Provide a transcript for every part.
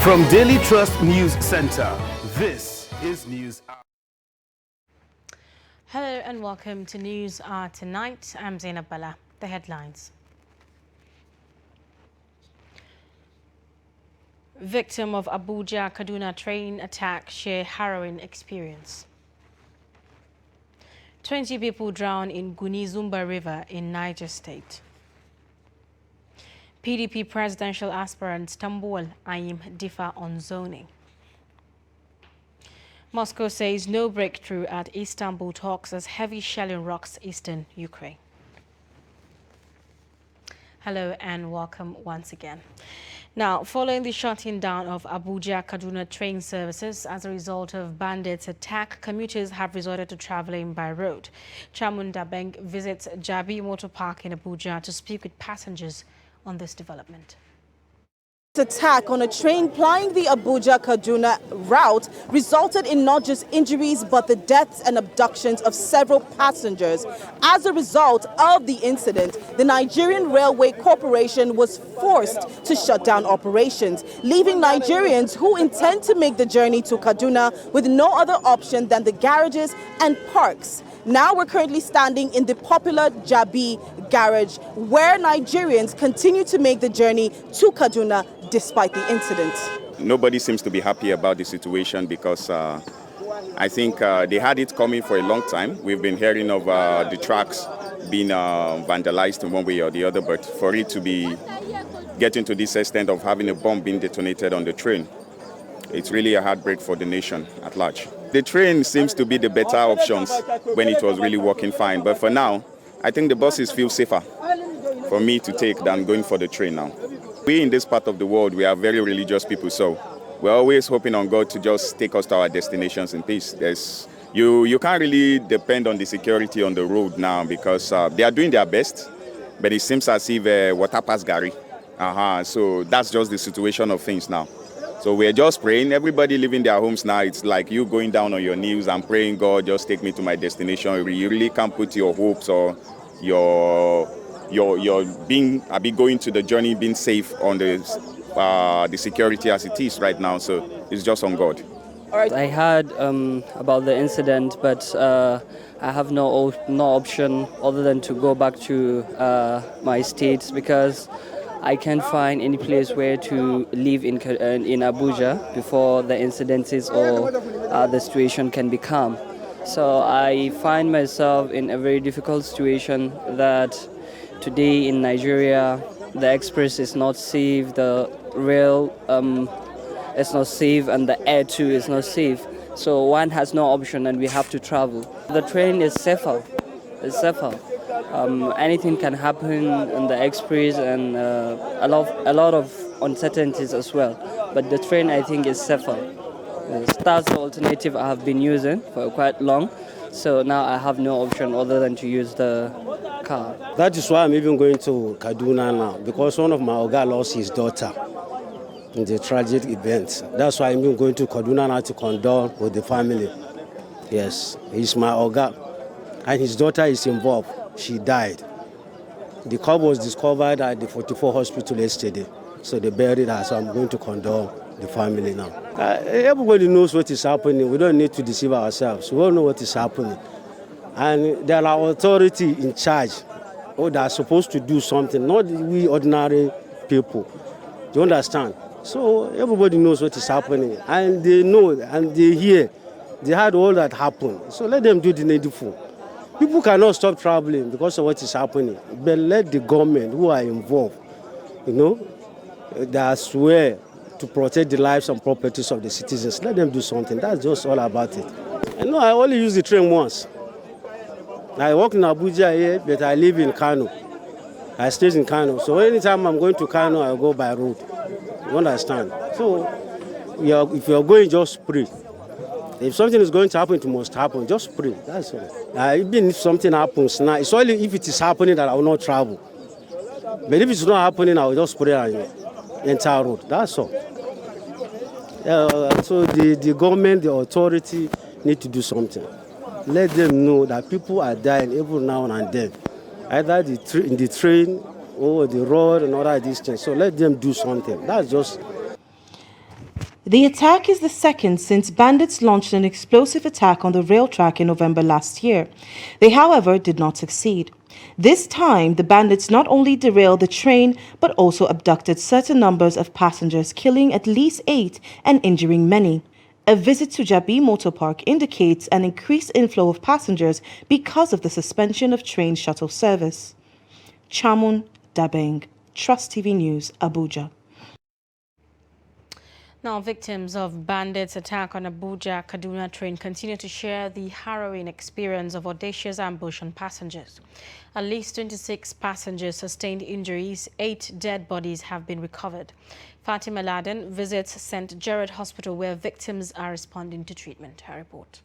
From Daily Trust News Center, this is News Hour. Hello and welcome to News Hour Tonight. I'm Zainab Bala. The headlines. Victim of Abuja Kaduna train attack share harrowing experience. 20 people drown in Gunizumba River in Niger State. PDP presidential aspirant Tambuwal Ayim differ on zoning. Moscow says no breakthrough at Istanbul talks as heavy shelling rocks eastern Ukraine. Hello and welcome once again. Now, following the shutting down of Abuja Kaduna train services as a result of bandits' attack, commuters have resorted to traveling by road. Chamunda Beng visits Jabi Motor Park in Abuja to speak with passengers on this development. Attack on a train plying the Abuja-Kaduna route resulted in not just injuries but the deaths and abductions of several passengers. As a result of the incident, the Nigerian Railway Corporation was forced to shut down operations, leaving Nigerians who intend to make the journey to Kaduna with no other option than the garages and parks. Now we're currently standing in the popular Jabi Garage, where Nigerians continue to make the journey to Kaduna despite the incident. Nobody seems to be happy about the situation because I think they had it coming for a long time. We've been hearing of the tracks being vandalized in one way or the other, but for it to be getting to this extent of having a bomb being detonated on the train, it's really a heartbreak for the nation at large. The train seems to be the better options when it was really working fine. But for now, I think the buses feel safer for me to take than going for the train now. We in this part of the world, we are very religious people, so we're always hoping on God to just take us to our destinations in peace. You can't really depend on the security on the road now because they are doing their best, but it seems as if water pass Gary. So that's just the situation of things now. So we're just praying. Everybody leaving their homes now, it's like you going down on your knees and praying, God, just take me to my destination. You really can't put your hopes or your going to the journey being safe on the security as it is right now. So it's just on God. All right. I heard about the incident, but I have no option other than to go back to my state because I can't find any place where to live in Abuja before the incidences or the situation can be calm. So I find myself in a very difficult situation that today in Nigeria, the express is not safe, the rail is not safe, and the air too is not safe. So one has no option and we have to travel. The train is safer. It's safer. Anything can happen on the express and a lot of uncertainties as well. But the train, I think, is safer. That's the alternative I have been using for quite long. So now I have no option other than to use the car. That is why I'm even going to Kaduna now, because one of my Oga lost his daughter in the tragic event. That's why I'm even going to Kaduna now to condole with the family. Yes, he's my Oga, and his daughter is involved. She died. The car was discovered at the 44 hospital yesterday, so they buried her. So I'm going to condole the family now. Everybody knows what is happening. We don't need to deceive ourselves. We all know what is happening. And there are authorities in charge that are supposed to do something, not we ordinary people. Do you understand? So everybody knows what is happening. And they know, and they hear. They heard all that happened. So let them do the needful. People cannot stop traveling because of what is happening. But let the government who are involved, they swear to protect the lives and properties of the citizens. Let them do something. That's just all about it. And I only use the train once. I work in Abuja here, but I live in Kano. I stay in Kano. So anytime I'm going to Kano, I go by road. You understand? So if you're going, just pray. If something is going to happen, it must happen. Just pray. That's all. Even if something happens now, it's only if it is happening that I will not travel. But if it's not happening, I will just pray and enter road. That's all. So the government, the authority need to do something. Let them know that people are dying every now and then, either in the train or the road and all that distance. So let them do something. That's just. The attack is the second since bandits launched an explosive attack on the rail track in November last year. They, however, did not succeed. This time, the bandits not only derailed the train, but also abducted certain numbers of passengers, killing at least 8 and injuring many. A visit to Jabi Motor Park indicates an increased inflow of passengers because of the suspension of train shuttle service. Chamun Dabeng, Trust TV News, Abuja. Now, victims of bandits' attack on Abuja Kaduna train continue to share the harrowing experience of audacious ambush on passengers. At least 26 passengers sustained injuries. 8 dead bodies have been recovered. Fatima Laden visits St. Gerard Hospital, where victims are responding to treatment. Her report.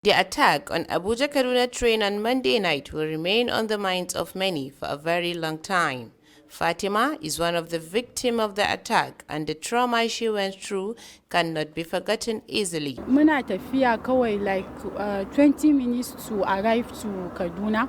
The attack on Abuja Kaduna train on Monday night will remain on the minds of many for a very long time. Fatima is one of the victims of the attack, and the trauma she went through cannot be forgotten easily. Muna tafiya kawai like 20 minutes to arrive to Kaduna.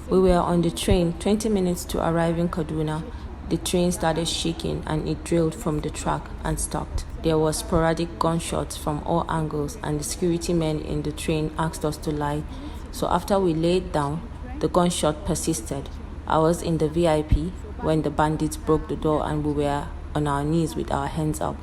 We were on the train 20 minutes to arrive in Kaduna. The train started shaking and it drilled from the track and stopped. There was sporadic gunshots from all angles, and the security men in the train asked us to lie. So after we laid down, the gunshot persisted. I was in the VIP when the bandits broke the door and we were on our knees with our hands up.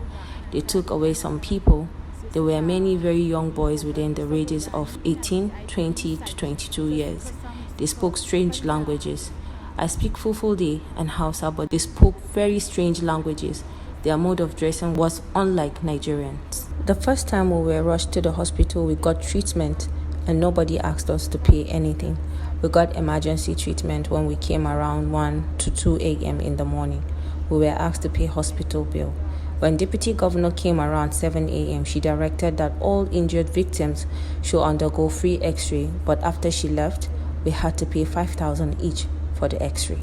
They took away some people. There were many very young boys within the ranges of 18, 20 to 22 years. They spoke strange languages. I speak Fulfulde and Hausa, but they spoke very strange languages. Their mode of dressing was unlike Nigerians. The first time we were rushed to the hospital, we got treatment and nobody asked us to pay anything. We got emergency treatment when we came around 1 to 2 a.m. in the morning. We were asked to pay hospital bill. When Deputy Governor came around 7 a.m., she directed that all injured victims should undergo free x-ray, but after she left, we had to pay 5,000 each for the x-ray.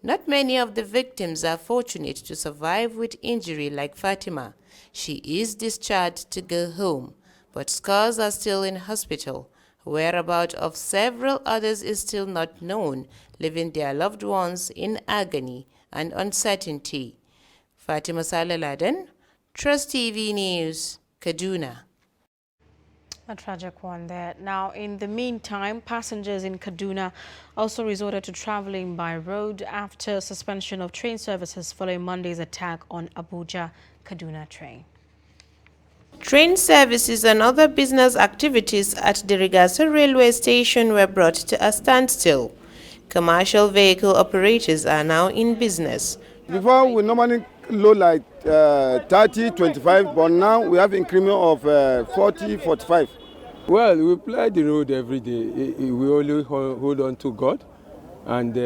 Not many of the victims are fortunate to survive with injury like Fatima. She is discharged to go home, but scars are still in hospital. Whereabouts of several others is still not known, leaving their loved ones in agony and uncertainty. Fatima Salaladen, Trust TV News, Kaduna. A tragic one there. Now, in the meantime, passengers in Kaduna also resorted to traveling by road after suspension of train services following Monday's attack on Abuja Kaduna train. Train services and other business activities at the Rigasa railway station were brought to a standstill. Commercial vehicle operators are now in business. Before, we normally load like 30, 25, but now we have increment of 40, 45. Well, we ply the road every day. We only hold on to God, and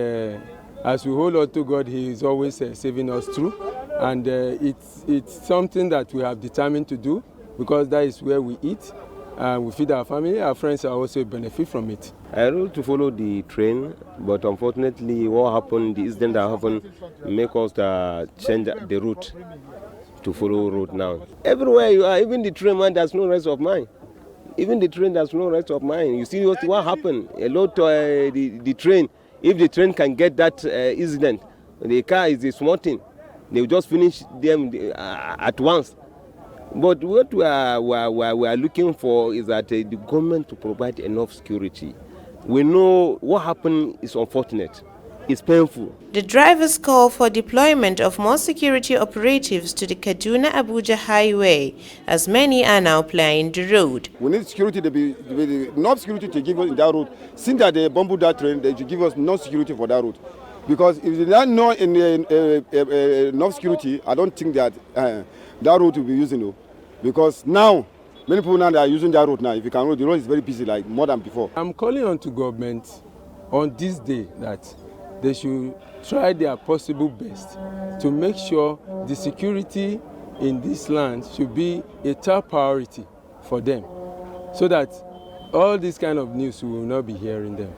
as we hold on to God, He is always saving us through. And it's something that we have determined to do, because that is where we eat, we feed our family. Our friends are also benefit from it. I rode to follow the train, but unfortunately, what happened, the incident that happened, make us change the route to follow road now. Everywhere you are, even the train, man, there's no rest of mind. Even the train, there's no rest of mind. You see what happened? A lot the train, if the train can get that incident, the car is a small thing. They will just finish them at once. But what we are looking for is that the government to provide enough security. We know what happened is unfortunate. It's painful. The drivers call for deployment of more security operatives to the Kaduna-Abuja highway, as many are now plying the road. We need security to be enough security to give us in that road. Since that they bamboo that train, they should give us no security for that road. Because if they don't know enough security, I don't think that that road will be using though. Because now, many people now are using that road now. If you can road, the road is very busy, like more than before. I'm calling on to government on this day that they should try their possible best to make sure the security in this land should be a top priority for them, so that all this kind of news we will not be hearing them.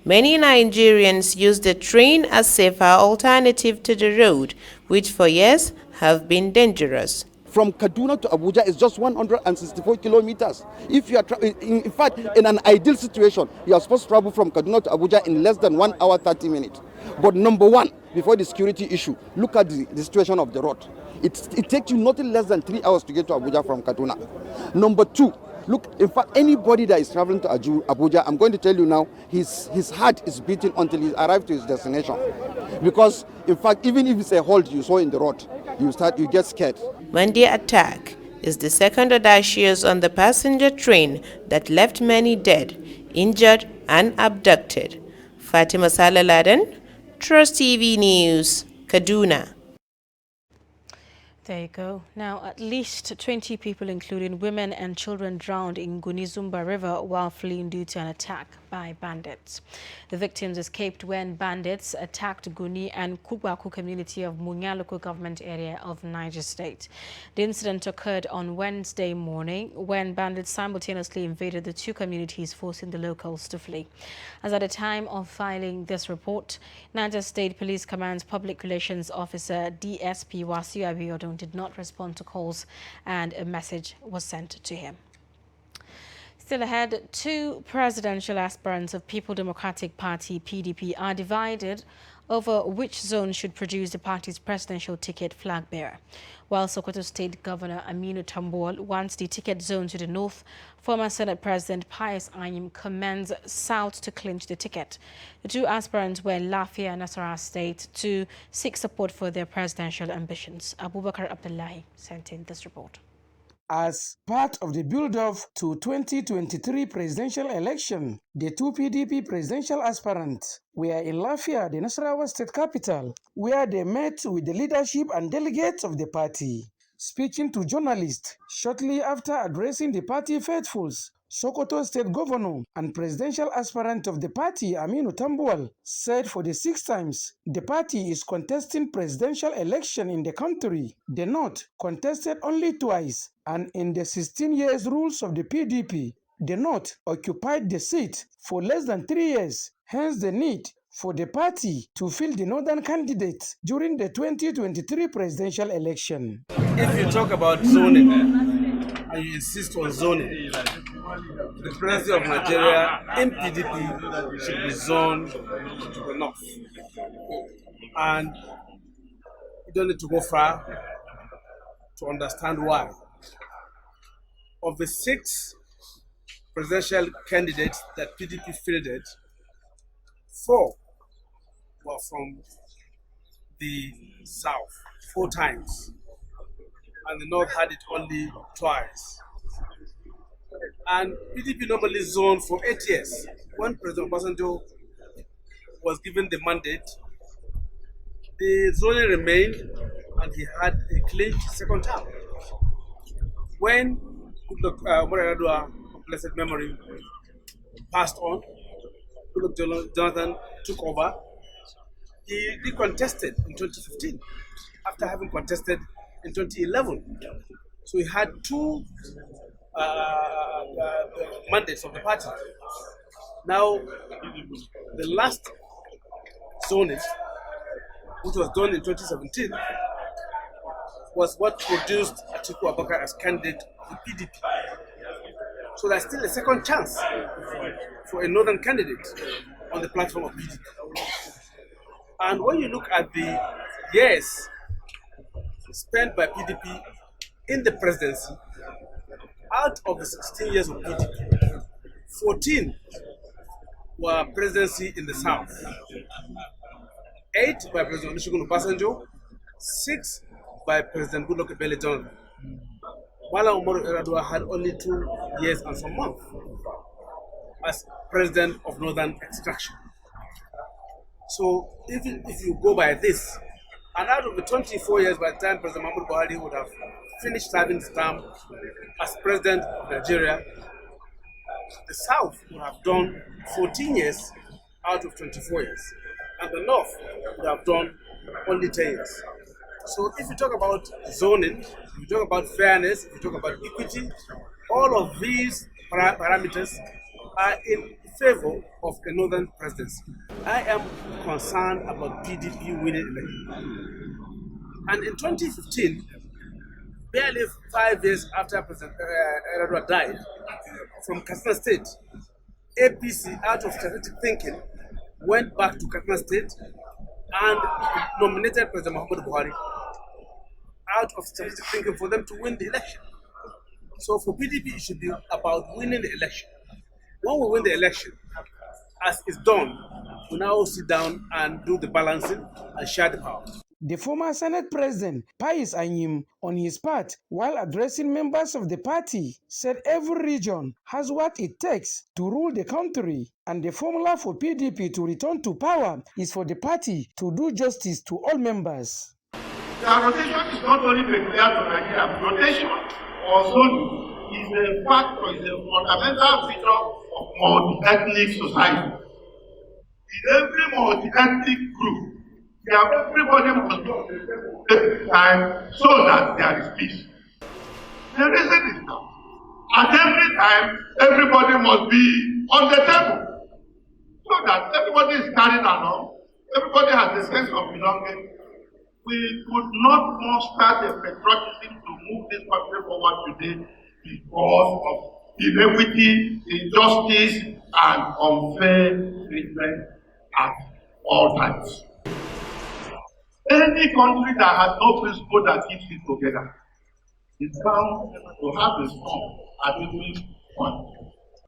Many Nigerians use the train as safer alternative to the road, which for years have been dangerous. from Kaduna to Abuja is just 164 kilometers. If you are, in fact, in an ideal situation, you are supposed to travel from Kaduna to Abuja in less than 1 hour 30 minutes. But number one, before the security issue, look at the situation of the road. It takes you nothing less than 3 hours to get to Abuja from Kaduna. Number two, look, in fact, anybody that is traveling to Abuja, I'm going to tell you now, his heart is beating until he arrives to his destination. Because, in fact, even if it's a halt you saw in the road, you get scared. Monday attack is the second audacious on the passenger train that left many dead, injured, and abducted. Fatima Salaladen, Trust TV News, Kaduna. There you go. Now, at least 20 people, including women and children, drowned in Gunizumba River while fleeing due to an attack by bandits. The victims escaped when bandits attacked Guni and Kugwaku community of Munya local government area of Niger State. The incident occurred on Wednesday morning when bandits simultaneously invaded the two communities, forcing the locals to flee. As at the time of filing this report, Niger State Police Command's Public Relations Officer DSP Wasiu Abiodun did not respond to calls, and a message was sent to him. Still ahead, two presidential aspirants of People Democratic Party (PDP) are divided over which zone should produce the party's presidential ticket flag bearer. While Sokoto State Governor Aminu Tambuwal wants the ticket zone to the north, former Senate President Pius Anyim commends South to clinch the ticket. The two aspirants were in Lafia and Nasarawa State to seek support for their presidential ambitions. Abubakar Abdullahi sent in this report. As part of the build-up to 2023 presidential election, the two PDP presidential aspirants were in Lafia, the Nasarawa state capital, where they met with the leadership and delegates of the party. Speaking to journalists shortly after addressing the party faithfuls, Sokoto State Governor and presidential aspirant of the party, Aminu Tambuwal, said for the 6th times the party is contesting presidential election in the country. The North contested only twice, and in the 16 years rules of the PDP, the North occupied the seat for less than 3 years, hence the need for the party to field the northern candidates during the 2023 presidential election. If you talk about zoning and you insist on zoning, the President of Nigeria in PDP should be zoned to the north. And you don't need to go far to understand why. Of the 6 presidential candidates that PDP fielded, 4 were from the south, 4 times, and the north had it only twice. And PDP normally zoned for 8 years. When President Obasanjo was given the mandate, the zoning remained, and he had a clinched second term. When Goodluck blessed memory, passed on, Goodluck Jonathan took over, he recontested in 2015 after having contested in 2011. So he had 2 mandates of the party. Now, the last zoning, which was done in 2017, was what produced Atiku Abubakar as candidate of the PDP. So there's still a second chance for a northern candidate on the platform of PDP. And when you look at the years spent by PDP in the presidency, out of the 16 years of PDP, 14 were presidency in the south, 8 by President Olusegun Obasanjo, 6 by President Goodluck Jonathan. Malam Umaru Yar'Adua had only 2 years and some months as president of northern extraction. So even if you go by this, and out of the 24 years by the time President Muhammadu Buhari would have finished serving his term as president of Nigeria, the South would have done 14 years out of 24 years, and the North would have done only 10 years. So if you talk about zoning, if you talk about fairness, if you talk about equity, all of these parameters are in favor of a northern presidency. I am concerned about PDP winning election. And in 2015, barely 5 years after President Erdogan died, from Kaduna State, APC, out of strategic thinking, went back to Kaduna State and nominated President Muhammadu Buhari out of strategic thinking for them to win the election. So for PDP, it should be about winning the election. When we win the election, as it's done, we now sit down and do the balancing and share the power. The former Senate President, Pais Anyim, on his part, while addressing members of the party, said every region has what it takes to rule the country, and the formula for PDP to return to power is for the party to do justice to all members. The rotation is not only peculiar to Nigeria. Rotation or zoning is a factor, is a fundamental feature of multi-ethnic society. In every multi-ethnic group, everybody must go at the same time so that there is peace. The reason is that at every time, everybody must be on the table so that everybody is carried along, everybody has a sense of belonging. We could not more start a patriotism to move this country forward today because of inequity, injustice, and unfair treatment at all times. Any country that has no principle that keeps it together is bound to have a storm at every point.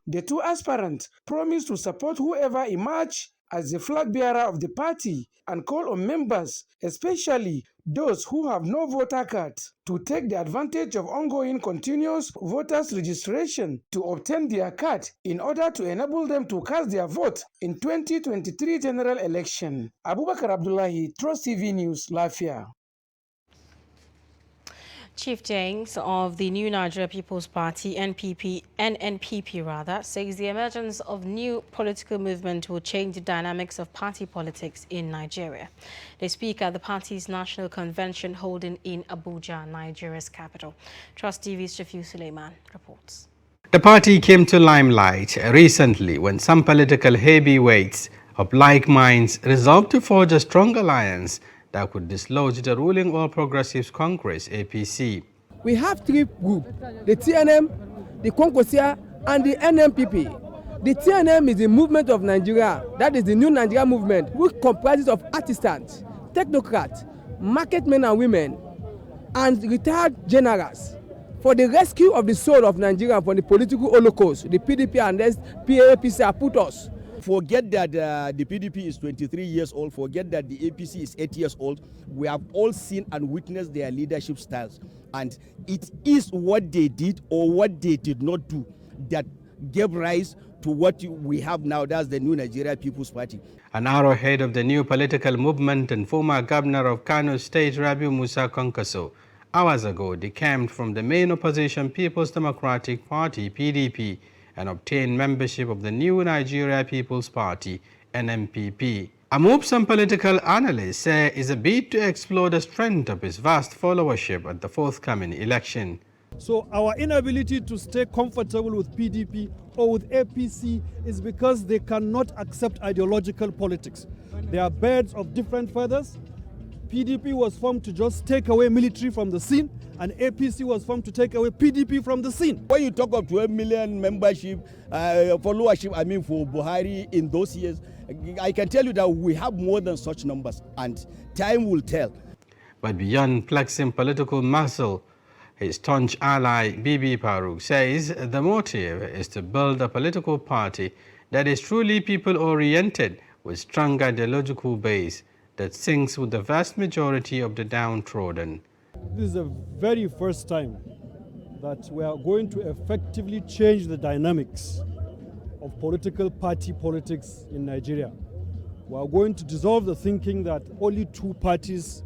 The two aspirants promised to support whoever emerges as the flag bearer of the party and call on members, especially those who have no voter card, to take the advantage of ongoing continuous voters registration to obtain their card in order to enable them to cast their vote in 2023 general election. Abubakar Abdullahi, Trust TV News, Lafia. Chieftains of the New Nigeria People's Party, NNPP, says the emergence of new political movement will change the dynamics of party politics in Nigeria. They speak at the party's national convention holding in Abuja, Nigeria's capital. Trust TV's Shafiu Suleiman reports. The party came to limelight recently when some political heavyweights of like minds resolved to forge a strong alliance that could dislodge the ruling All Progressives Congress, APC. We have three groups, the TNM, the Konkosia, and the NNPP. The TNM is the movement of Nigeria, that is the New Nigeria movement, which comprises of artisans, technocrats, market men and women, and retired generals for the rescue of the soul of Nigeria from the political holocaust. The PDP and APC have put us. Forget that the PDP is 23 years old. Forget that the APC is 8 years old. We have all seen and witnessed their leadership styles. And it is what they did or what they did not do that gave rise to what we have now. That's the New Nigeria People's Party. An arrowhead of the new political movement and former governor of Kano State, Rabi Musa Konkaso, hours ago decamped from the main opposition People's Democratic Party, PDP, and obtained membership of the New Nigeria People's Party, NNPP. A move some political analysts say is a bid to explore the strength of his vast followership at the forthcoming election. So our inability to stay comfortable with PDP or with APC is because they cannot accept ideological politics. They are birds of different feathers. PDP was formed to just take away military from the scene, and APC was formed to take away PDP from the scene. When you talk of 12 million membership, followership, for Buhari in those years, I can tell you that we have more than such numbers, and time will tell. But beyond flexing political muscle, his staunch ally, Bibi Faruk, says the motive is to build a political party that is truly people-oriented with strong ideological base that syncs with the vast majority of the downtrodden. This is the very first time that we are going to effectively change the dynamics of political party politics in Nigeria. We are going to dissolve the thinking that only two parties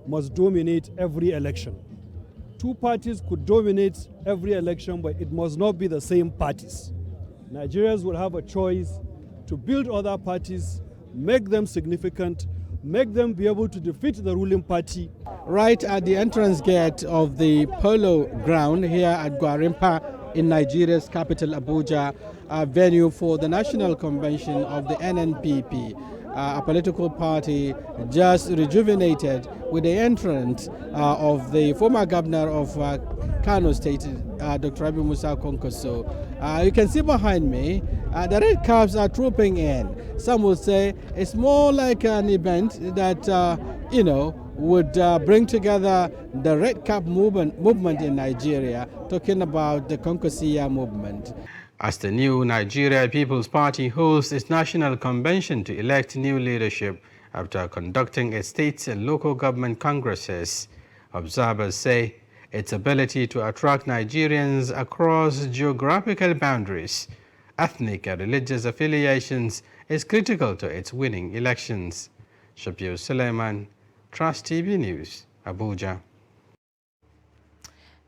must dominate every election. Two parties could dominate every election, but it must not be the same parties. Nigerians will have a choice to build other parties, make them significant, make them be able to defeat the ruling party. Right at the entrance gate of the polo ground here at Gwarimpa in Nigeria's capital Abuja, a venue for the national convention of the NNPP. a political party just rejuvenated with the entrance of the former governor of Kano State, Dr. Rabi Musa Konkoso. You can see behind me, the red caps are trooping in. Some will say it's more like an event that, would bring together the red cap movement in Nigeria, talking about the Konkosia movement. As the new Nigeria People's Party hosts its national convention to elect new leadership after conducting its state and local government congresses, observers say its ability to attract Nigerians across geographical boundaries, ethnic and religious affiliations is critical to its winning elections. Shapir Suleiman, Trust TV News, Abuja.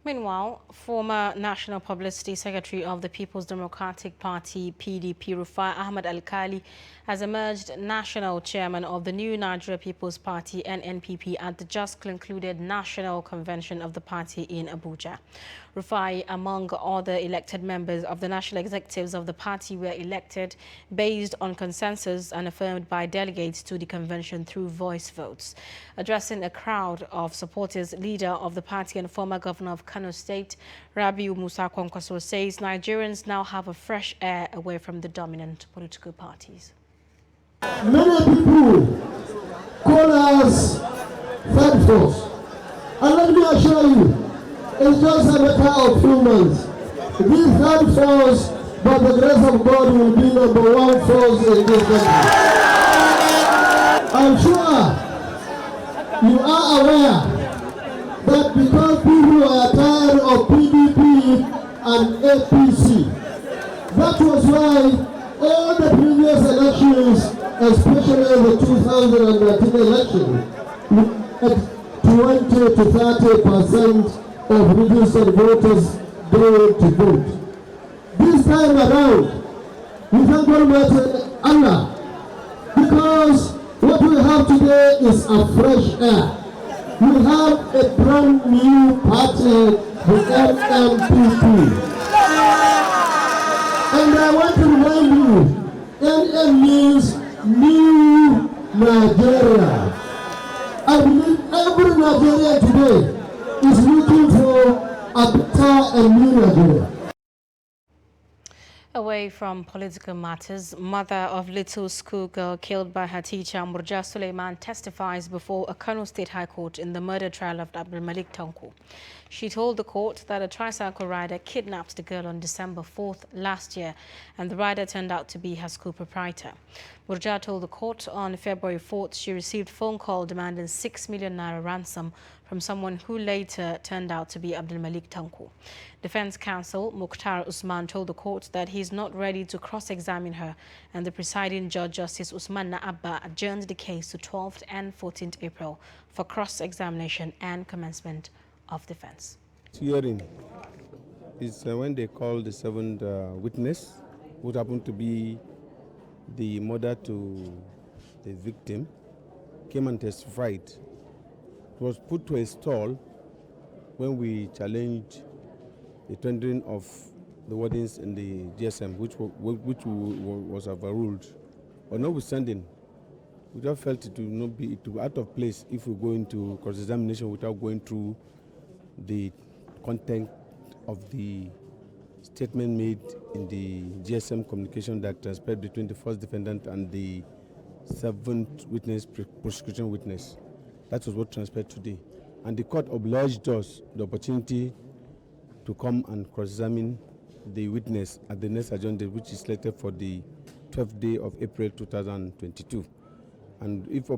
Meanwhile, former National Publicity Secretary of the People's Democratic Party, PDP, Rufai Ahmad Alkali, has emerged national chairman of the new Nigeria People's Party, NNPP, at the just concluded National Convention of the party in Abuja. Rufai, among other elected members of the national executives of the party, were elected based on consensus and affirmed by delegates to the convention through voice votes. Addressing a crowd of supporters, leader of the party and former governor of Kano State, Rabi Musa Konkoso, says Nigerians now have a fresh air away from the dominant political parties. Many people call us third force, and let me assure you, it's just a matter of few months. This third force, by the grace of God, will be number one force in this country. I'm sure you are aware that because people are tired of PDP and APC, that was why all the previous elections, especially the 2019 election, at 20 to 30% of registered voters going to vote. This time around, we thank Almighty Allah, because what we have today is a fresh air. We have a brand new party, the NNPP. And I want to remind you, NN means New Nigeria. I believe every Nigerian today is looking for a better and new Nigeria. Away from political matters, mother of little schoolgirl killed by her teacher, Murja Suleiman, testifies before a Kano State High Court in the murder trial of Abdul Malik Tanko. She told the court that a tricycle rider kidnapped the girl on December 4th last year, and the rider turned out to be her school proprietor. Murja told the court on February 4th she received a phone call demanding 6 million naira ransom from someone who later turned out to be Abdul Malik Tanko. Defense counsel Mukhtar Usman told the court that he is not ready to cross-examine her, and the presiding judge, Justice Usman Naabba, adjourned the case to 12th and 14th April for cross-examination and commencement of defense. Hearing is when they call the seventh witness, who happened to be the mother to the victim, came and testified. It was put to a stall when we challenged the tendering of the wordings in the GSM, which was overruled. But notwithstanding, we just felt it would not be out of place if we go into cross-examination without going through the content of the statement made in the GSM communication that transpired between the first defendant and the seventh witness, prosecution witness. That was what transpired today. And the court obliged us the opportunity to come and cross-examine the witness at the next adjourned date, which is slated for the 12th day of April 2022. And if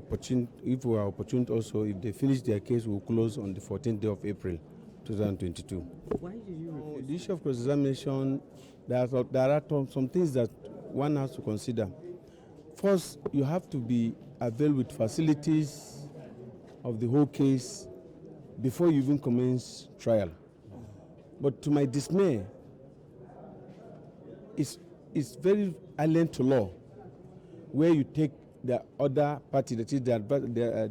we are opportune also, if they finish their case, we'll close on the 14th day of April 2022. Why did you refuse? The issue of cross-examination, there are some things that one has to consider. First, you have to be availed with facilities of the whole case before you even commence trial. But to my dismay, it's very alien to law, where you take the other party, that is the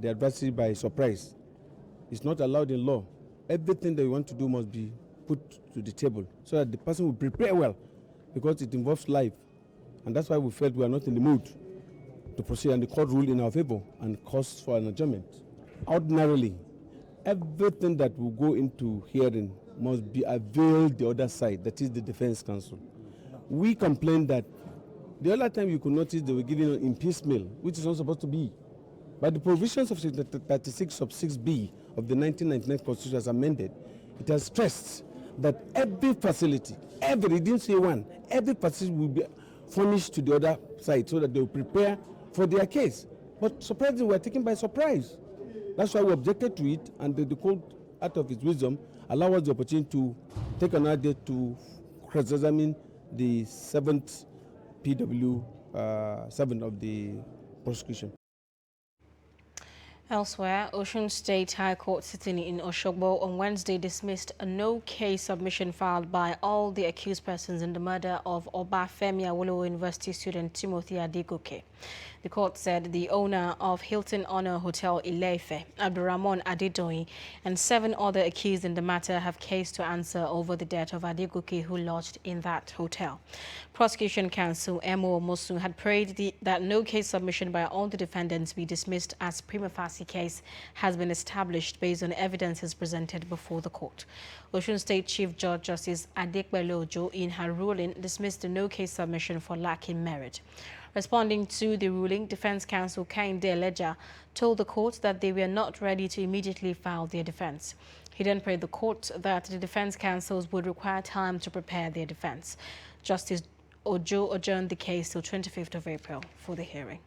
adversary, by surprise. It's not allowed in law. Everything that you want to do must be put to the table so that the person will prepare well, because it involves life. And that's why we felt we are not in the mood to proceed, and the court ruled in our favor and caused for an adjournment. Ordinarily, everything that will go into hearing must be availed the other side, that is the defense counsel. We complained that the other time you could notice they were giving in piecemeal, which is not supposed to be. But the provisions of Section 36 sub 6B of the 1999 Constitution as amended, it has stressed that every facility, it didn't say one, every facility will be furnished to the other side so that they will prepare for their case. But surprisingly, we are taken by surprise. That's why we objected to it, and the court, out of its wisdom, allow us the opportunity to take another day to cross-examine the 7th PW 7 of the prosecution. Elsewhere, Osun State High Court sitting in Oshogbo on Wednesday dismissed a no-case submission filed by all the accused persons in the murder of Obafemi Awolowo University student Timothy Adegoke. The court said the owner of Hilton Honor Hotel Ile-Ife, Abdurrahman Adedoyin, and 7 other accused in the matter have case to answer over the death of Adegoke, who lodged in that hotel. Prosecution counsel Emo Mosun had prayed that no case submission by all the defendants be dismissed as prima facie case has been established based on evidences presented before the court. Osun State Chief Judge Justice Adekbele Ojo, in her ruling, dismissed the no case submission for lacking merit. Responding to the ruling, defense counsel Kainde Eleja told the court that they were not ready to immediately file their defense. He then prayed the court that the defense counsels would require time to prepare their defense. Justice Ojo adjourned the case till 25th of April for the hearing.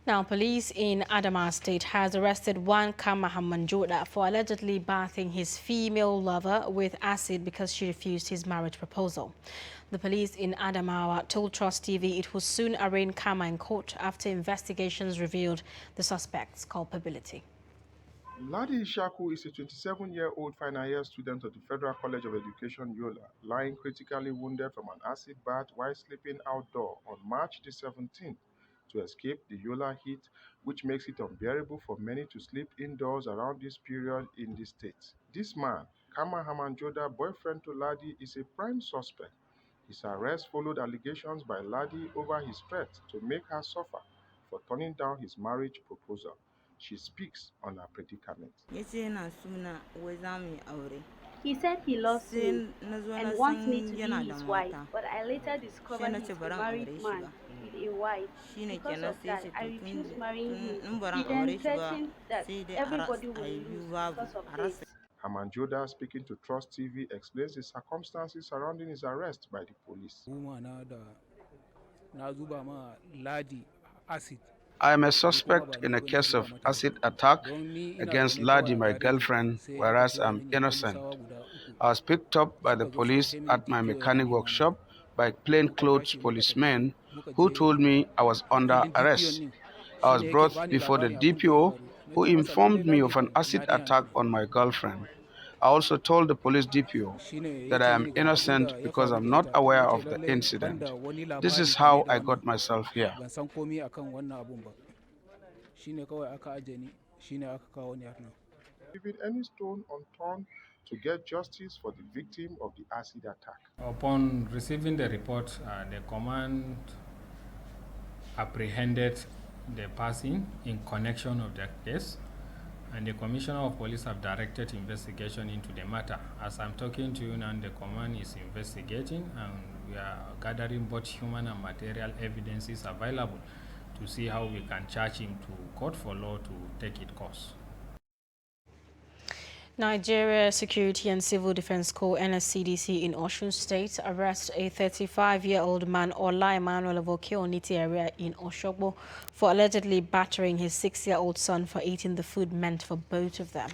Now, police in Adamawa State has arrested one Kama Hamanjoda for allegedly bathing his female lover with acid because she refused his marriage proposal. The police in Adamawa told Trust TV it will soon arraign Kama in court after investigations revealed the suspect's culpability. Ladi Ishaku is a 27-year-old final year student of the Federal College of Education, Yola, lying critically wounded from an acid bath while sleeping outdoor on March the 17th. To escape the Yola heat, which makes it unbearable for many to sleep indoors around this period in the state. This man, Kama Hamanjoda, boyfriend to Ladi, is a prime suspect. His arrest followed allegations by Ladi over his threat to make her suffer for turning down his marriage proposal. She speaks on her predicament. He said he loves me and wants me to be his wife, but I later discovered he's a married man with a wife. Because of that, I refused marrying him. He then threatened that everybody will lose because of this. Hamanjoda, speaking to Trust TV, explains the circumstances surrounding his arrest by the police. I am a suspect in a case of acid attack against Ladi, my girlfriend, whereas I'm innocent. I was picked up by the police at my mechanic workshop by plainclothes policemen who told me I was under arrest. I was brought before the DPO, who informed me of an acid attack on my girlfriend. I also told the police DPO that I am innocent because I'm not aware of the incident. This is how I got myself here. Leaving any stone unturned to get justice for the victim of the acid attack. Upon receiving the report, the command apprehended the person in connection of the case, and the Commissioner of Police have directed investigation into the matter. As I'm talking to you now, the command is investigating, and we are gathering both human and material evidences available to see how we can charge him to court for law to take its course. Nigeria Security and Civil Defense Corps NSCDC in Osun State arrest a 35-year-old man, Ola Emmanuel of Okeoniti area in Oshogbo, for allegedly battering his 6-year-old son for eating the food meant for both of them.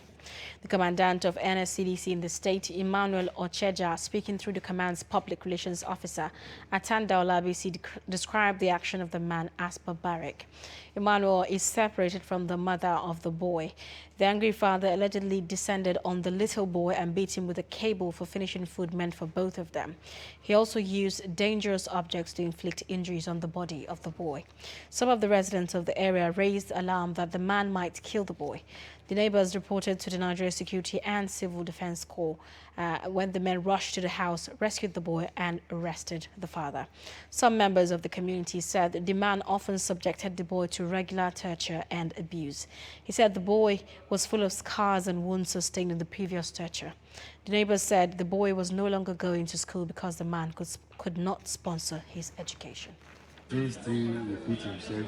The commandant of NSCDC in the state, Emmanuel Ocheja, speaking through the command's public relations officer, Atanda Olabisi, described the action of the man as barbaric. Emmanuel is separated from the mother of the boy. The angry father allegedly descended on the little boy and beat him with a cable for finishing food meant for both of them. He also used dangerous objects to inflict injuries on the body of the boy. Some of the residents of the area raised alarm that the man might kill the boy. The neighbors reported to the Nigeria Security and Civil Defense Corps when the men rushed to the house, rescued the boy and arrested the father. Some members of the community said the man often subjected the boy to regular torture and abuse. He said the boy was full of scars and wounds sustained in the previous torture. The neighbors said the boy was no longer going to school because the man could not sponsor his education. He still repeat himself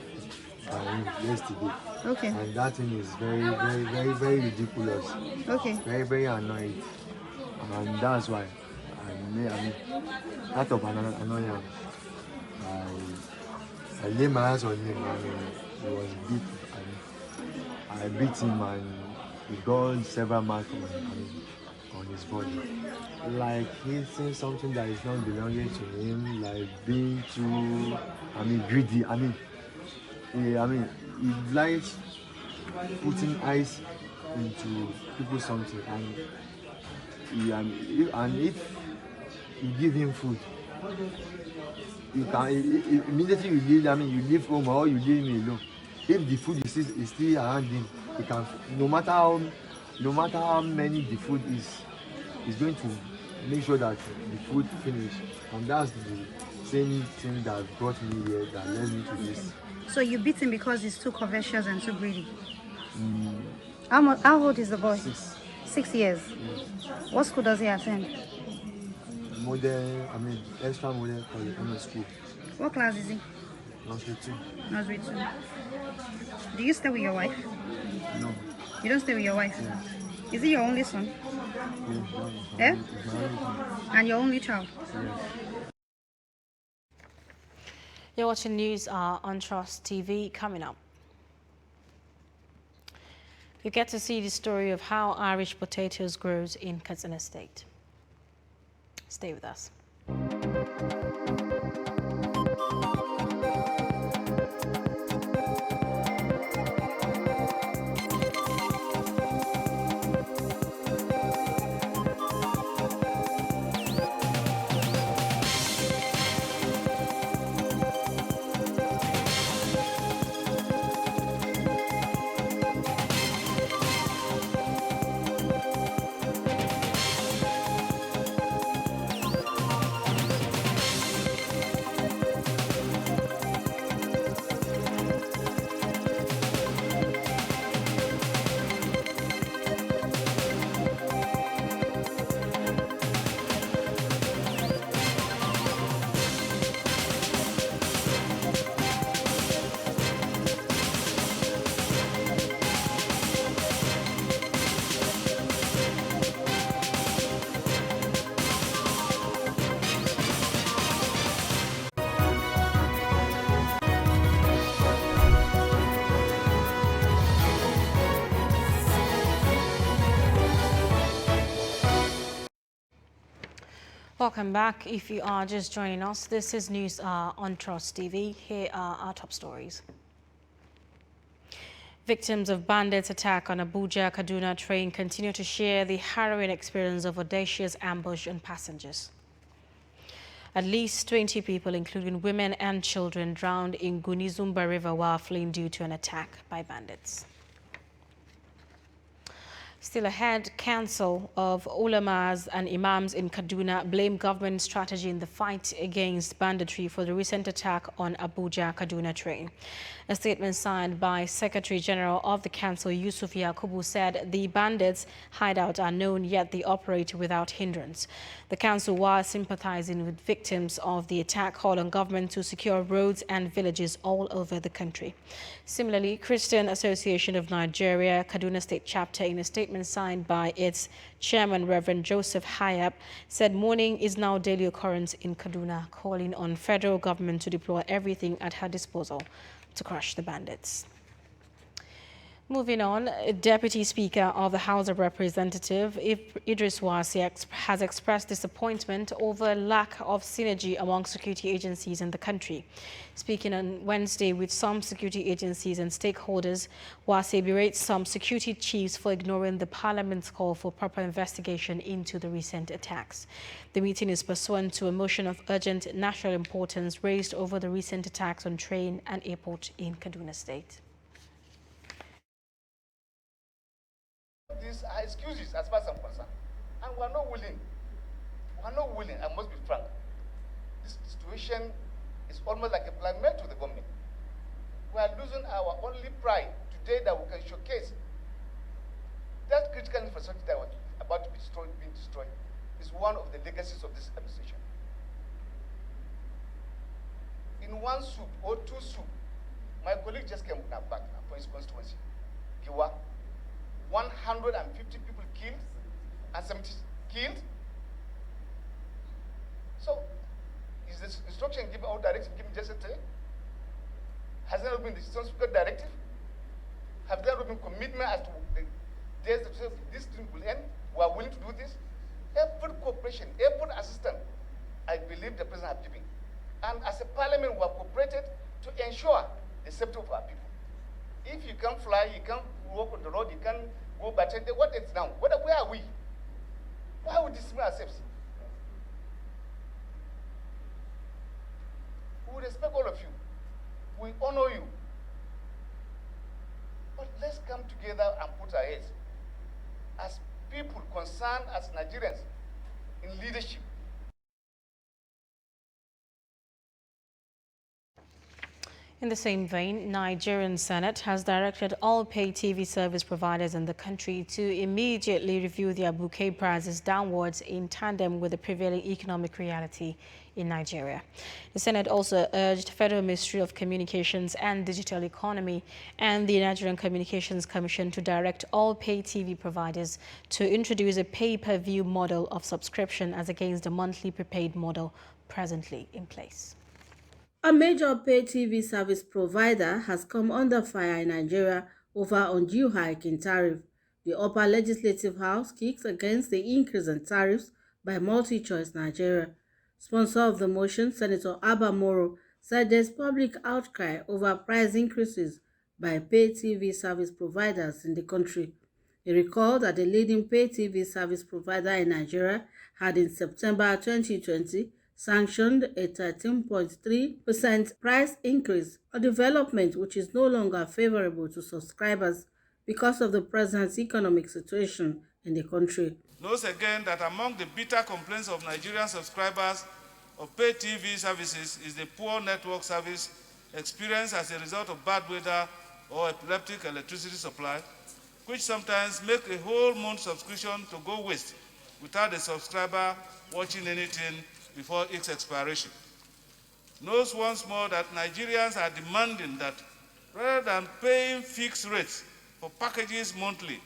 by him yesterday. Okay. And that thing is very ridiculous. Okay. Very annoying. And that's why out of annoyance, I lay my hands on him and he was beat. And I beat him and he got several marks on his body. Like he's saying something that is not belonging to him, like being too, greedy. He likes putting eyes into people something, and if you give him food, you can immediately you leave home or you leave him alone. If the food is still around him, he can, no matter how many the food is, he's going to make sure that the food finish. And that's the same thing that brought me here, that led me to this. So you beat him because he's too covetous and too greedy? How old is the boy? 6 years. Yes. What school does he attend? Extra modern college school. What class is he? Nursery 2. Nursery 2. Do you stay with your wife? No. You don't stay with your wife? Yeah. Is he your only son? Yeah. Eh? And your only child? Yes. You're watching news on Trust TV. Coming up, you get to see the story of how Irish potatoes grows in Kaduna State. Stay with us. Welcome back. If you are just joining us, this is news on Trust TV. Here are our top stories. Victims of bandits' attack on Abuja Kaduna train continue to share the harrowing experience of audacious ambush on passengers. At least 20 people, including women and children, drowned in Gunizumba River while fleeing due to an attack by bandits. Still ahead, Council of Ulamas and Imams in Kaduna blame government strategy in the fight against banditry for the recent attack on Abuja Kaduna train. A statement signed by Secretary General of the Council, Yusuf Yakubu, said the bandits' hideout are known, yet they operate without hindrance. The council, while sympathizing with victims of the attack, called on government to secure roads and villages all over the country. Similarly, Christian Association of Nigeria, Kaduna State Chapter, in a statement signed by its chairman, Reverend Joseph Hayab, said mourning is now daily occurrence in Kaduna, calling on federal government to deploy everything at her disposal to crush the bandits. Moving on, Deputy Speaker of the House of Representatives, Idris Wasi, has expressed disappointment over lack of synergy among security agencies in the country. Speaking on Wednesday with some security agencies and stakeholders, Wasi berates some security chiefs for ignoring the Parliament's call for proper investigation into the recent attacks. The meeting is pursuant to a motion of urgent national importance raised over the recent attacks on train and airport in Kaduna State. these are excuses as far as I'm concerned. And we're not willing. We're not willing, I must be frank. This situation is almost like a blackmail to the government. We are losing our only pride today that we can showcase. That critical infrastructure that was about to be being destroyed is one of the legacies of this administration. In one soup or two soup, my colleague just came back now for his constituency. Giwa, 150 people killed and 70 killed. So, is this instruction given or directive given just today? Has there not been the subsequent directive? Have there not been commitment as to the days that this thing will end? We are willing to do this. Every cooperation, every assistance, I believe the president has given. And as a parliament, we have cooperated to ensure the safety of our people. If you can't fly, you can't walk on the road, you can't go back. What is now? Where are we? Why would we dismiss ourselves? We respect all of you. We honor you. But let's come together and put our heads as people concerned, as Nigerians in leadership. In the same vein, Nigerian Senate has directed all pay TV service providers in the country to immediately review their bouquet prices downwards in tandem with the prevailing economic reality in Nigeria. The Senate also urged Federal Ministry of Communications and Digital Economy and the Nigerian Communications Commission to direct all pay TV providers to introduce a pay-per-view model of subscription as against the monthly prepaid model presently in place. A major pay TV service provider has come under fire in Nigeria over undue hike in tariff. The Upper Legislative House kicks against the increase in tariffs by MultiChoice Nigeria. Sponsor of the motion, Senator Abba Moro, said there's public outcry over price increases by pay TV service providers in the country. He recalled that the leading pay TV service provider in Nigeria had in September 2020 sanctioned a 13.3% price increase, a development which is no longer favorable to subscribers because of the present economic situation in the country. Notes again that among the bitter complaints of Nigerian subscribers of pay TV services is the poor network service experienced as a result of bad weather or epileptic electricity supply, which sometimes make a whole month subscription to go waste without the subscriber watching anything before its expiration. Notes once more that Nigerians are demanding that rather than paying fixed rates for packages monthly,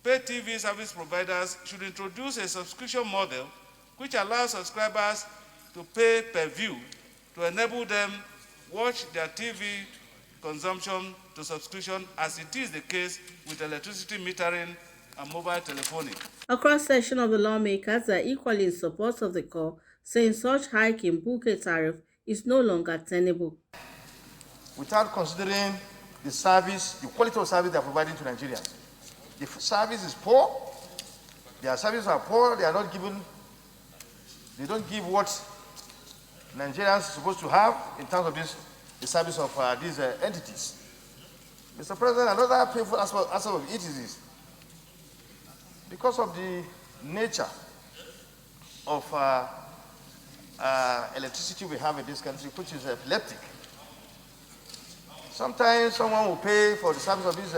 pay TV service providers should introduce a subscription model which allows subscribers to pay per view to enable them watch their TV consumption to subscription as it is the case with electricity metering and mobile telephony. A cross-section of the lawmakers are equally in support of the call, saying such hike in bouquet tariff is no longer tenable. Without considering the service, the quality of service they are providing to Nigerians. The service is poor, their services are poor, they don't give what Nigerians are supposed to have in terms of the service of these entities. Mr. President, another painful aspect of it is this. Because of the nature of electricity we have in this country, which is epileptic, sometimes someone will pay for the service of these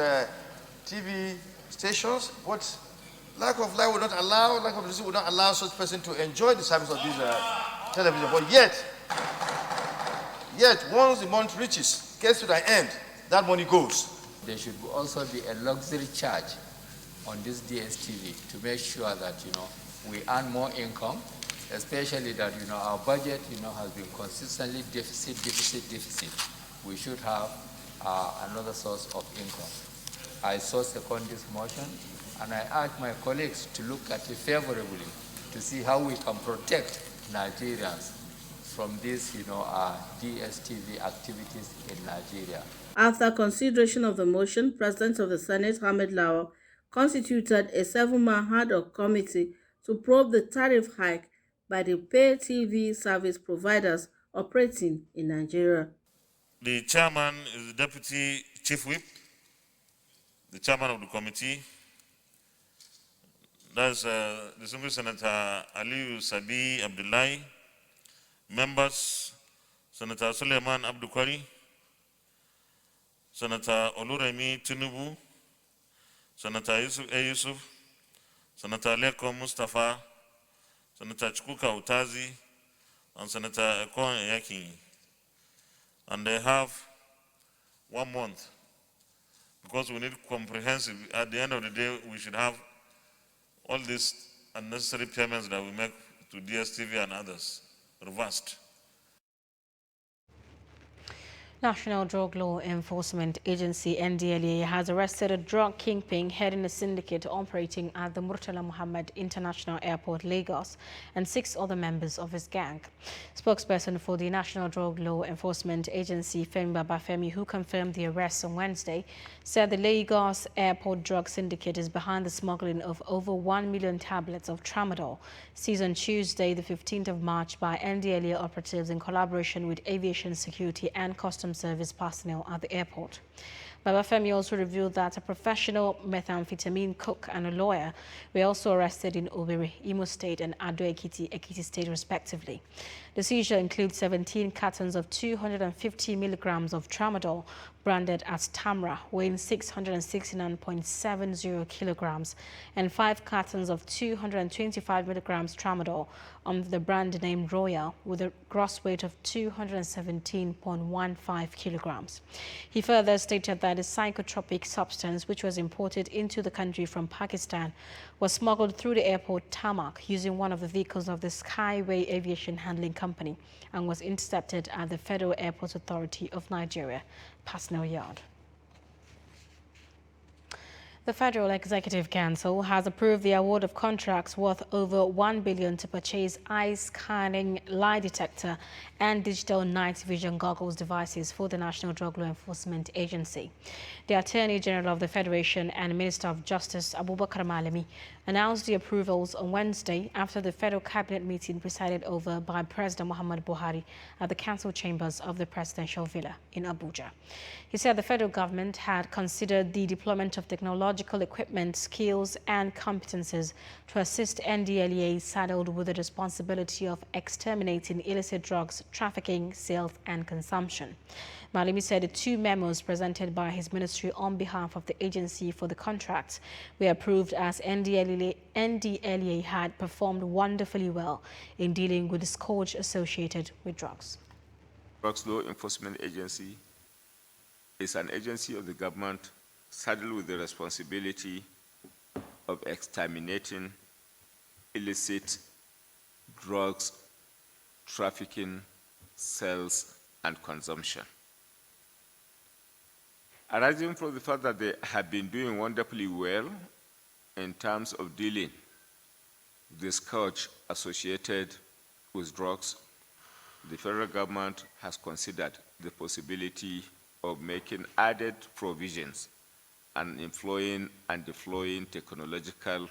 TV stations, but lack of light will not allow, lack of electricity will not allow such person to enjoy the service of these television. But yet, once the month reaches, gets to the end, that money goes. There should also be a luxury charge on this DSTV to make sure that, we earn more income, especially that, our budget, has been consistently deficit. We should have another source of income. I so second this motion, and I urge my colleagues to look at it favorably to see how we can protect Nigerians from these, DSTV activities in Nigeria. After consideration of the motion, President of the Senate, Ahmed Lawal, constituted a 7-man ad hoc committee to probe the tariff hike by the pay TV service providers operating in Nigeria. The chairman is the deputy chief whip, the chairman of the committee, That's Distinguished Senator Aliyu Sabi Abdullahi, members, Senator Suleiman Abdukari, Senator Oluremi Tinubu, Senator Yusuf A. Yusuf, Senator Leko Mustafa, Senator Chukuka Utazi, and Senator Ekon Yakin. And they have 1 month, because we need comprehensive. At the end of the day, we should have all these unnecessary payments that we make to DSTV and others reversed. National Drug Law Enforcement Agency NDLEA has arrested a drug kingpin heading a syndicate operating at the Murtala Muhammad International Airport, Lagos, and 6 other members of his gang. Spokesperson for the National Drug Law Enforcement Agency, Femi Babafemi, who confirmed the arrest on Wednesday, said the Lagos Airport drug syndicate is behind the smuggling of over 1 million tablets of tramadol, seized on Tuesday, the 15th of March, by NDLEA operatives in collaboration with Aviation Security and Customs Service personnel at the airport. Babafemi also revealed that a professional methamphetamine cook and a lawyer were also arrested in Owerri, Imo State, and Ado-Ekiti, Ekiti State, respectively. The seizure includes 17 cartons of 250 milligrams of tramadol, branded as Tamra, weighing 669.70 kilograms, and 5 cartons of 225 milligrams tramadol under the brand name Royal, with a gross weight of 217.15 kilograms. He further stated that a psychotropic substance, which was imported into the country from Pakistan, was smuggled through the airport tarmac using one of the vehicles of the Skyway Aviation Handling Company and was intercepted at the Federal Airport Authority of Nigeria personnel yard. The Federal Executive Council has approved the award of contracts worth over $1 billion to purchase eye-scanning lie detector and digital night vision goggles devices for the National Drug Law Enforcement Agency. The Attorney General of the Federation and Minister of Justice, Abubakar Malami, announced the approvals on Wednesday after the Federal Cabinet meeting presided over by President Muhammadu Buhari at the Council Chambers of the Presidential Villa in Abuja. He said the federal government had considered the deployment of technological equipment, skills, and competences to assist NDLEA saddled with the responsibility of exterminating illicit drugs, trafficking, sales, and consumption. Malami said the 2 memos presented by his ministry on behalf of the agency for the contracts were approved as NDLEA had performed wonderfully well in dealing with the scourge associated with drugs. Drugs Law Enforcement Agency is an agency of the government saddled with the responsibility of exterminating illicit drugs, trafficking, sales, and consumption. Arising from the fact that they have been doing wonderfully well in terms of dealing with the scourge associated with drugs, the federal government has considered the possibility of making added provisions and employing and deploying technological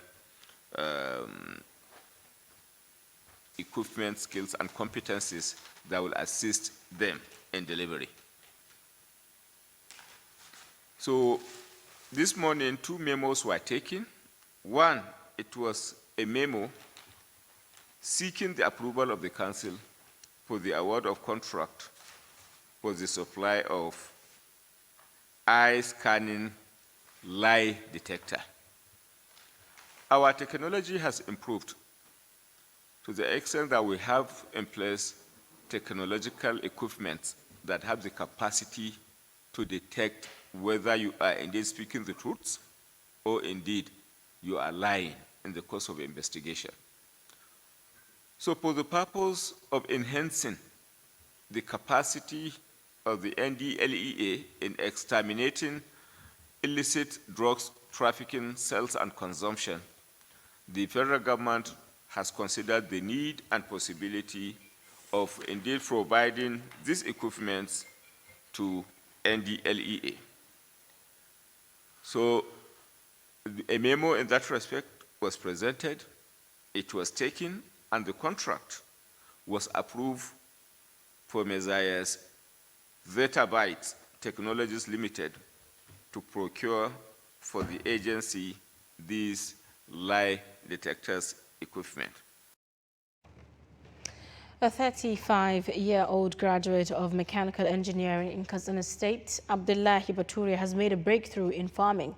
equipment, skills, and competencies that will assist them in delivery. So this morning, 2 memos were taken. One, it was a memo seeking the approval of the Council for the award of contract for the supply of eye-scanning lie detector. Our technology has improved to the extent that we have in place technological equipment that have the capacity to detect whether you are indeed speaking the truth or indeed you are lying in the course of investigation. So for the purpose of enhancing the capacity of the NDLEA in exterminating illicit drugs, trafficking, sales, and consumption, the federal government has considered the need and possibility of indeed providing these equipments to NDLEA. So a memo in that respect was presented, it was taken, and the contract was approved for Messiah's Zetabyte Technologies Limited to procure for the agency these lie detectors equipment. A 35-year-old graduate of mechanical engineering in Kaduna State, Abdullahi Bature, has made a breakthrough in farming.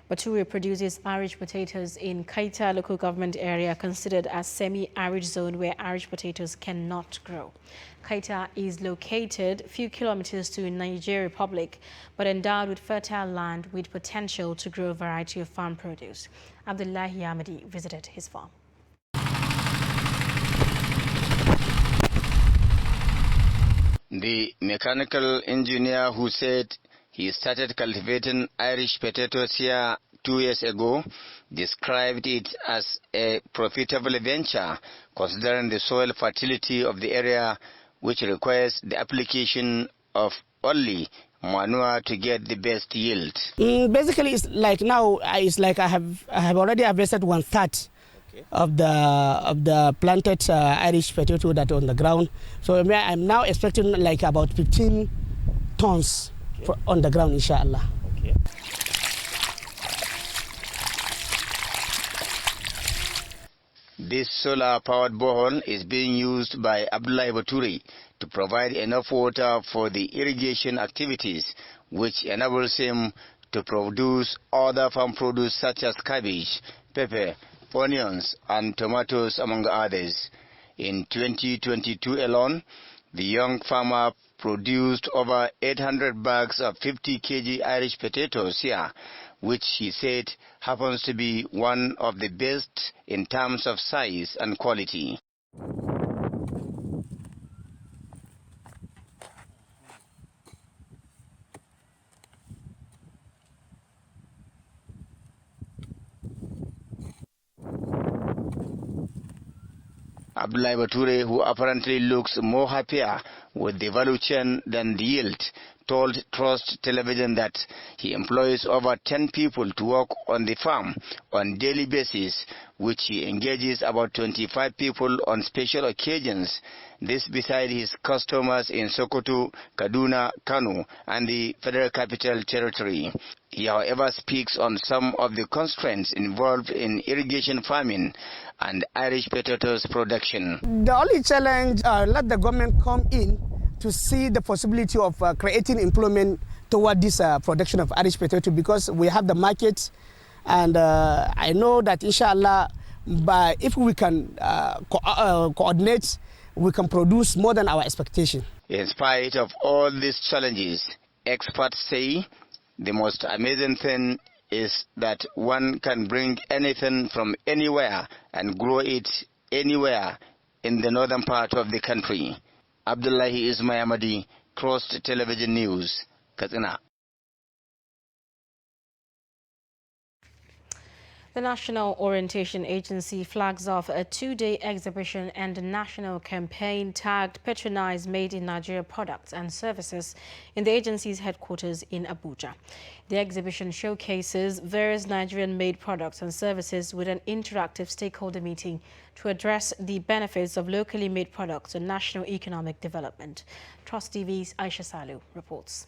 Bature produces Irish potatoes in Kaita local government area, considered as semi-arid zone where Irish potatoes cannot grow. Kaita is located a few kilometers to Nigeria Republic, but endowed with fertile land with potential to grow a variety of farm produce. Abdullahi Ahmadi visited his farm. The mechanical engineer who said he started cultivating Irish potatoes here 2 years ago described it as a profitable venture considering the soil fertility of the area, which requires the application of only manure to get the best yield. Basically, it's like now, it's like I have already harvested 1/3 of the planted Irish potato that on the ground. So I'm now expecting like about 15 tons on the ground, inshallah. Okay. This solar-powered borehole is being used by Abdullahi Bature to provide enough water for the irrigation activities, which enables him to produce other farm produce such as cabbage, pepper, onions and tomatoes, among others. In 2022 alone, the young farmer produced over 800 bags of 50 kg Irish potatoes here, which he said happens to be one of the best in terms of size and quality. Abdullahi Bature, who apparently looks more happier with the value chain than the yield, told Trust Television that he employs over 10 people to work on the farm on daily basis, which he engages about 25 people on special occasions. This beside his customers in Sokoto, Kaduna, Kano, and the Federal Capital Territory. He, however, speaks on some of the constraints involved in irrigation farming and Irish potatoes production. The only challenge, let the government come in to see the possibility of creating employment toward this production of Irish potato, because we have the market, and I know that inshallah, if we can coordinate, we can produce more than our expectation. In spite of all these challenges, experts say the most amazing thing is that one can bring anything from anywhere and grow it anywhere in the northern part of the country. Abdullahi Ahmadi, Trust Television News, Kaduna. The National Orientation Agency flags off a 2-day exhibition and a national campaign tagged Patronize Made in Nigeria Products and Services in the agency's headquarters in Abuja. The exhibition showcases various Nigerian-made products and services with an interactive stakeholder meeting to address the benefits of locally made products and national economic development. Trust TV's Aisha Salu reports.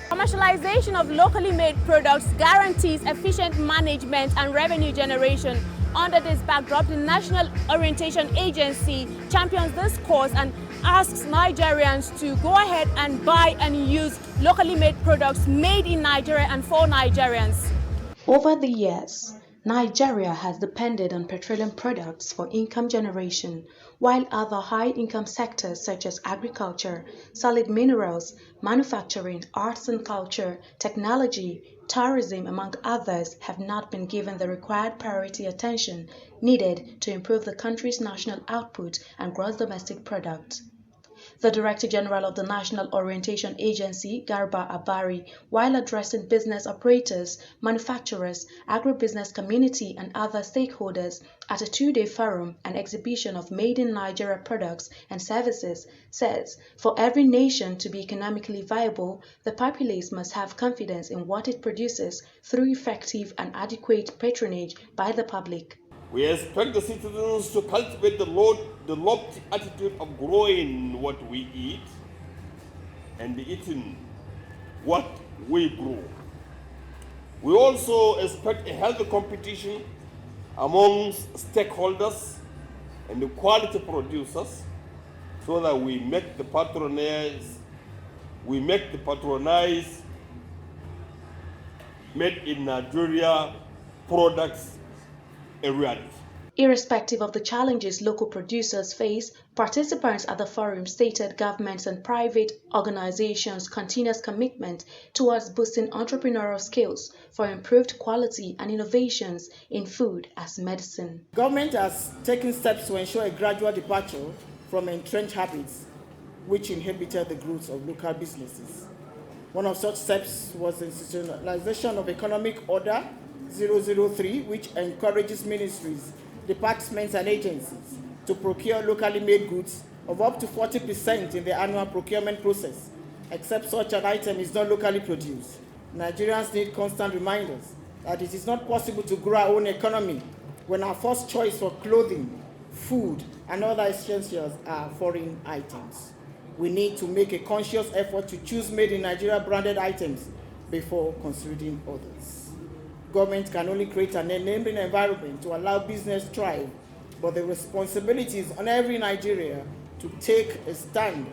Commercialization of locally made products guarantees efficient management and revenue generation. Under this backdrop, the National Orientation Agency champions this cause and asks Nigerians to go ahead and buy and use locally made products made in Nigeria and for Nigerians. Over the years, Nigeria has depended on petroleum products for income generation, while other high-income sectors such as agriculture, solid minerals, manufacturing, arts and culture, technology, tourism, among others, have not been given the required priority attention needed to improve the country's national output and gross domestic product. The Director General of the National Orientation Agency, Garba Abari, while addressing business operators, manufacturers, agribusiness community and other stakeholders at a 2-day forum and exhibition of Made in Nigeria products and services, says, for every nation to be economically viable, the populace must have confidence in what it produces through effective and adequate patronage by the public. We expect the citizens to cultivate the lofty attitude of growing what we eat and eating what we grow. We also expect a healthy competition amongst stakeholders and the quality producers so that we make the patronized made in Nigeria products a reality. Irrespective of the challenges local producers face, participants at the forum stated governments and private organizations' continuous commitment towards boosting entrepreneurial skills for improved quality and innovations in food as medicine. Government has taken steps to ensure a gradual departure from entrenched habits which inhibited the growth of local businesses. One of such steps was the institutionalization of Economic Order 003, which encourages ministries, departments and agencies to procure locally made goods of up to 40% in the annual procurement process, except such an item is not locally produced. Nigerians need constant reminders that it is not possible to grow our own economy when our first choice for clothing, food, and other essentials are foreign items. We need to make a conscious effort to choose made in Nigeria branded items before considering others. Government can only create an enabling environment to allow business to thrive, but the responsibility is on every Nigerian to take a stand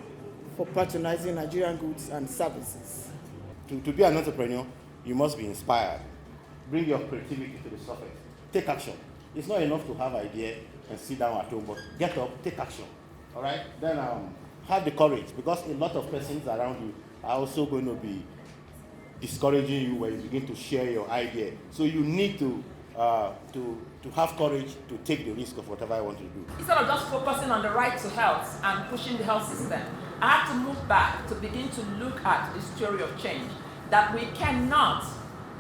for patronizing Nigerian goods and services. To be an entrepreneur, you must be inspired. Bring your creativity to the surface. Take action. It's not enough to have an idea and sit down at home, but get up, take action. All right? Then have the courage, because a lot of persons around you are also going to be discouraging you when you begin to share your idea. So you need to have courage to take the risk of whatever I want to do. Instead of just focusing on the right to health and pushing the health system, I have to move back to begin to look at the story of change, that we cannot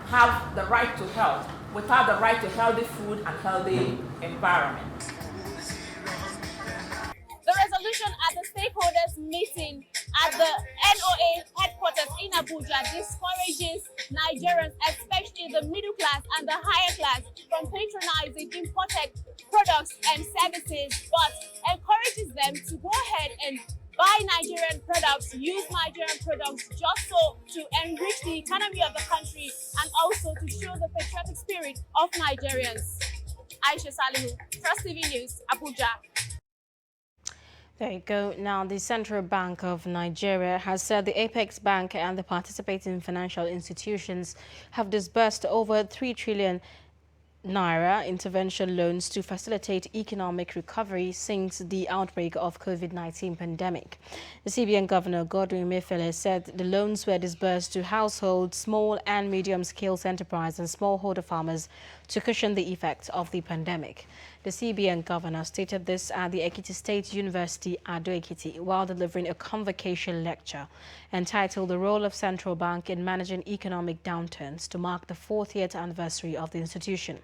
have the right to health without the right to healthy food and healthy environment. The resolution at the stakeholders meeting at the NOA headquarters in Abuja discourages Nigerians, especially the middle class and the higher class, from patronizing imported products and services, but encourages them to go ahead and buy Nigerian products, use Nigerian products just so to enrich the economy of the country and also to show the patriotic spirit of Nigerians. Aisha Salihu, Trust TV News, Abuja. There you go. Now, the Central Bank of Nigeria has said the Apex Bank and the participating financial institutions have disbursed over 3 trillion Naira intervention loans to facilitate economic recovery since the outbreak of COVID-19 pandemic. The CBN Governor Godwin Emefiele said the loans were disbursed to households, small and medium-scale enterprise and smallholder farmers to cushion the effects of the pandemic. The CBN Governor stated this at the Ekiti State University, Ado-Ekiti, while delivering a convocation lecture entitled The Role of Central Bank in Managing Economic Downturns to mark the 40th anniversary of the institution.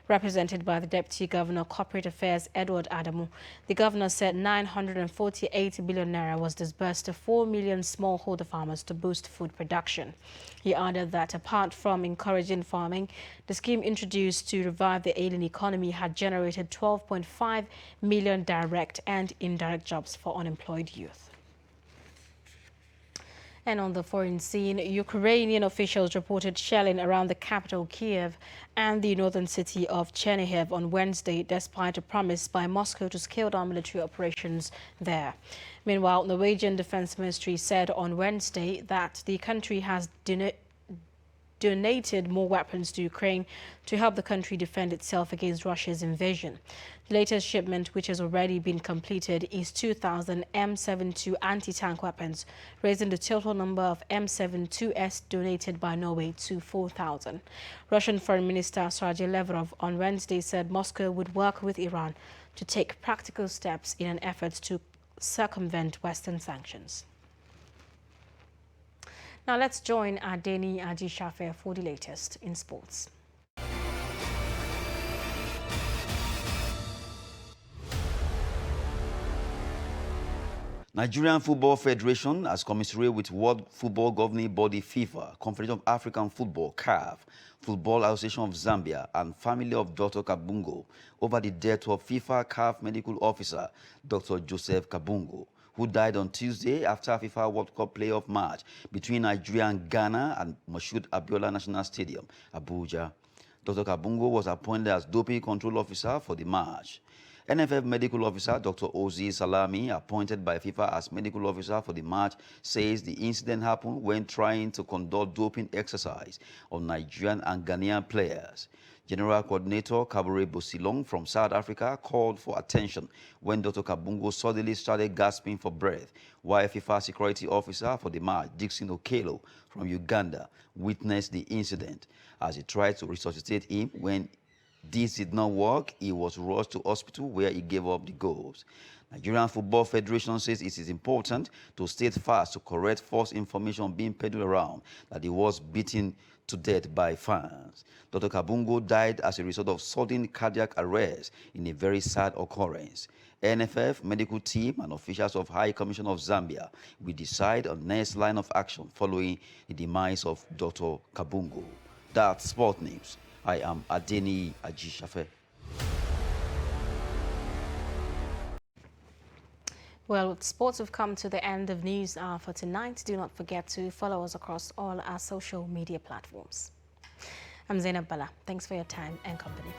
Represented by the Deputy Governor Corporate Affairs, Edward Adamu, the Governor said 948 billion naira was disbursed to 4 million smallholder farmers to boost food production. He added that apart from encouraging farming, the scheme introduced to revive the ailing economy had generated 12.5 million direct and indirect jobs for unemployed youth. And on the foreign scene, Ukrainian officials reported shelling around the capital Kiev and the northern city of Chernihiv on Wednesday, despite a promise by Moscow to scale down military operations there. Meanwhile, Norwegian Defense Ministry said on Wednesday that the country has donated more weapons to Ukraine to help the country defend itself against Russia's invasion. The latest shipment, which has already been completed, is 2,000 M72 anti-tank weapons, raising the total number of M72s donated by Norway to 4,000. Russian Foreign Minister Sergei Lavrov on Wednesday said Moscow would work with Iran to take practical steps in an effort to circumvent Western sanctions. Now let's join Adeni Ajishafe for the latest in sports. Nigerian Football Federation has commiserated with World Football Governing Body FIFA, Confederation of African Football (CAF), Football Association of Zambia, and family of Dr. Kabungo over the death of FIFA CAF medical officer Dr. Joseph Kabungo, who died on Tuesday after FIFA World Cup playoff match between Nigeria and Ghana at Moshood Abiola National Stadium, Abuja. Dr. Kabungo was appointed as doping control officer for the match. NFF medical officer Dr. Ozi Salami, appointed by FIFA as medical officer for the match, says the incident happened when trying to conduct doping exercise on Nigerian and Ghanaian players. General Coordinator Kabore Bosilong from South Africa called for attention when Dr. Kabungo suddenly started gasping for breath, while FIFA security officer for the match, Dixon Okelo from Uganda, witnessed the incident. As he tried to resuscitate him, when this did not work, he was rushed to hospital where he gave up the ghost. Nigerian Football Federation says it is important to state fast to correct false information being peddled around that he was beaten to death by fans. Dr. Kabungo died as a result of sudden cardiac arrest in a very sad occurrence. NFF, medical team, and officials of High Commission of Zambia will decide on next line of action following the demise of Dr. Kabungo. That's Sport News. I am Adeni Ajishafe. Well, with sports, we've come to the end of news for tonight. Do not forget to follow us across all our social media platforms. I'm Zainab Bala. Thanks for your time and company.